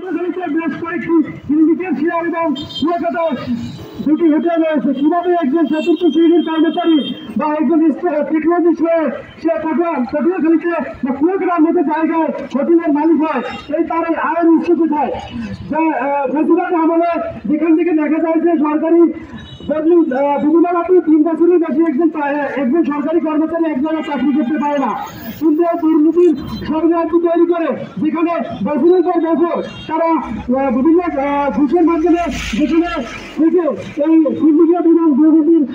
পটুয়াখালীতে বেশ কয়েকটি syndicate share এবং কলকাতায় দুটি হোটেল রয়েছে। কিভাবে একজন চতুর্থ শ্রেণীর কর্মচারী বা একজন টেকনোলজিস্ট হয়ে সে পটুয়াখালীতে বা কুয়াকাটার মতো জায়গায় হোটেলের মালিক হয়, এই তার এই আয়ের উৎস কোথায়? ফেসিবাদ আমলে যেখান থেকে দেখা যায় যে সরকারি বিভিন্ন আপনি 3 বছরের বেশি একজন সরকারি কর্মচারী এক জায়গায় চাকরি করতে পারে না, কিন্তু দুর্নীতির সরকার তৈরি করে যেখানে বছরের পর বছর তারা বিভিন্ন ঘুষের মাধ্যমে যেখানে থেকে এই সিন্ডিকেট এবং দুর্নীতির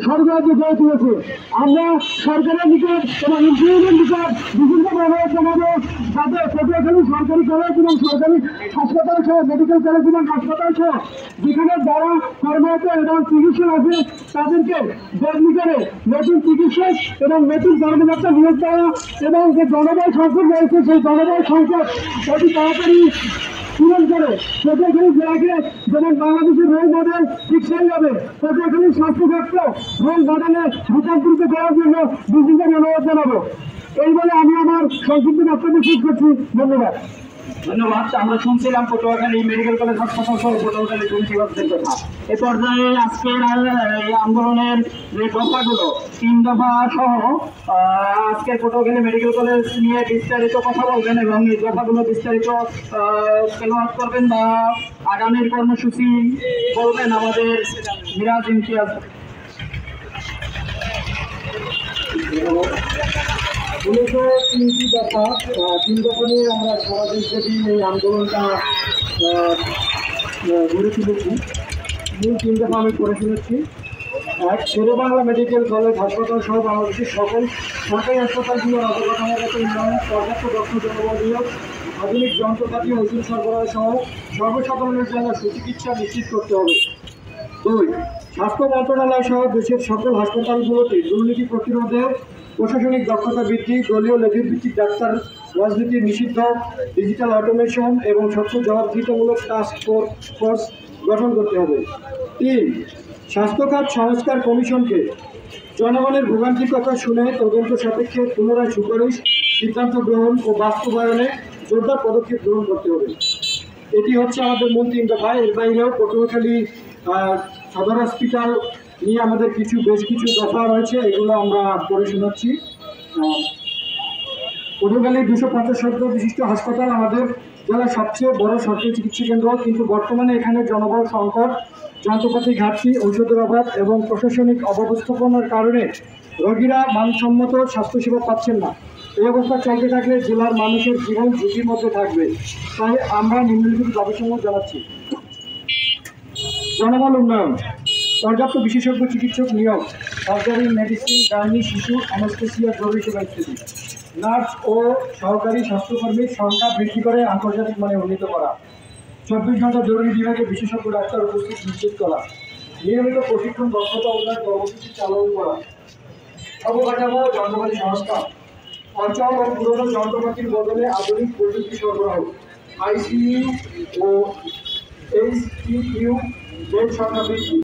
সরকারকে গড়ে তুলেছে। আমরা সরকারের নিকট এবং ইউনিয়নের নিকট বিভিন্নভাবে জানাবো যাতে পটুয়াখালী সরকারি কলেজ এবং সরকারি হাসপাতাল সহ মেডিকেল কলেজ এবং হাসপাতাল সহ যেখানে যারা কর্মরত এবং চিকিৎসক আছে তাদেরকে বদলি করে নতুন চিকিৎসক এবং নতুন কর্মকর্তা নিয়োগ দেওয়া এবং যে জনবল সংকট রয়েছে সেই জনবল সংকট অতি তাড়াতাড়ি পূরণ করে পটুয়াখালী জেলাকে যেমন বাংলাদেশের রোল মডেল ঠিক সেইভাবে পটুয়াখালীর স্বাস্থ্যক্ষেত্র রোল মডেলে রূপান্তরিত করার জন্য বিভিন্ন অনুরোধ জানাবো। এই বলে আমি আমার সংক্ষিপ্ত বক্তব্য শেষ করছি। ধন্যবাদ। ধন্যবাদ। আমরা শুনছিলাম পটুয়াখালী মেডিকেল কলেজ হাসপাতাল সহ পটুয়াখালী দুর্নীতিবাদদের কথা। এ পর্যায়ে আজকের এই আন্দোলনের যে দফাগুলো 3 দফা সহ আজকের পটুয়াখালী মেডিকেল কলেজ নিয়ে বিস্তারিত কথা বলবেন এবং এই দফাগুলো বিস্তারিত তেলাওয়াত করবেন বা আগামীর কর্মসূচি বলবেন আমাদের মিরাজ ইমতিয়াজ। মূলত 3টি দফা, 3 দফা নিয়ে আমরা সারা দেশব্যাপী এই আন্দোলনটা গড়ে তুলেছি। মূল 3 দফা আমি করে শুনেছি। 1, শেরেবাংলা মেডিকেল কলেজ হাসপাতাল সহ বাংলাদেশের সকল সরকারি হাসপাতালগুলোর অবকাঠামোগত উন্নয়ন, পর্যাপ্ত দক্ষ জনবল নিয়োগ, আধুনিক যন্ত্রপাতি, ওষুধ সরবরাহ সহ সর্বসাধারণের জন্য সুচিকিৎসা নিশ্চিত করতে হবে। 2, স্বাস্থ্য মন্ত্রণালয় সহ দেশের সকল হাসপাতালগুলোতে দুর্নীতি প্রতিরোধে প্রশাসনিক দক্ষতা বৃদ্ধি, দলীয় লেজুভিত্তিক ডাক্তার রাজনীতি নিষিদ্ধ, ডিজিটাল অটোমেশন এবং স্বচ্ছ জবাবদিহিতামূলক টাস্ক ফোর্স গঠন করতে হবে। 3, স্বাস্থ্যখাত সংস্কার কমিশনকে জনগণের ভোগান্তির কথা শুনে তদন্ত সাপেক্ষে পুনরায় সুপারিশ, সিদ্ধান্ত গ্রহণ ও বাস্তবায়নে জোরদার পদক্ষেপ গ্রহণ করতে হবে। এটি হচ্ছে আমাদের মূল 3 দফা। এর বাইরেও পটুয়াখালী সদর হসপিটাল নিয়ে আমাদের বেশ কিছু দফা রয়েছে, এগুলো আমরা পড়ে শোনাচ্ছি। পটুয়াখালী 250 শয্যা বিশিষ্ট হাসপাতাল আমাদের জেলার সবচেয়ে বড় সরকারি চিকিৎসা কেন্দ্র, কিন্তু বর্তমানে এখানে জনবল সংকট, যন্ত্রপাতি ঘাটতি, ঔষধের অভাব এবং প্রশাসনিক অব্যবস্থাপনার কারণে রোগীরা মানসম্মত স্বাস্থ্যসেবা পাচ্ছেন না। এই অবস্থা চলতে থাকলে জেলার মানুষের জীবন ঝুঁকির মধ্যে থাকবে। তাই আমরা নিম্নলিখিত দাবিসমূহ জানাচ্ছি। জনবল উন্নয়ন, পর্যাপ্ত বিশেষজ্ঞ চিকিৎসক নিয়োগ, সার্জারি, মেডিসিন, গাইনি, শিশু, অ্যানেস্থেসিয়া, জরুরি সেবা ইত্যাদি। নার্স ও সহকারী স্বাস্থ্যকর্মীর সংখ্যা বৃদ্ধি করে আন্তর্জাতিক মানে উন্নীত করা। 24 ঘন্টা জরুরি বিভাগে বিশেষজ্ঞ ডাক্তার উপস্থিত নিশ্চিত করা। নিয়মিত প্রশিক্ষণ, দক্ষতা উন্নয়ন কর্মসূচি চালু করা। অবকাঠামো যন্ত্রপাতি সংস্কার, অচল ও পুরনো যন্ত্রপাতির বদলে আধুনিক প্রযুক্তি সরবরাহ। আইসিইউ ও এইচটিইউ বেড সংখ্যা বৃদ্ধি।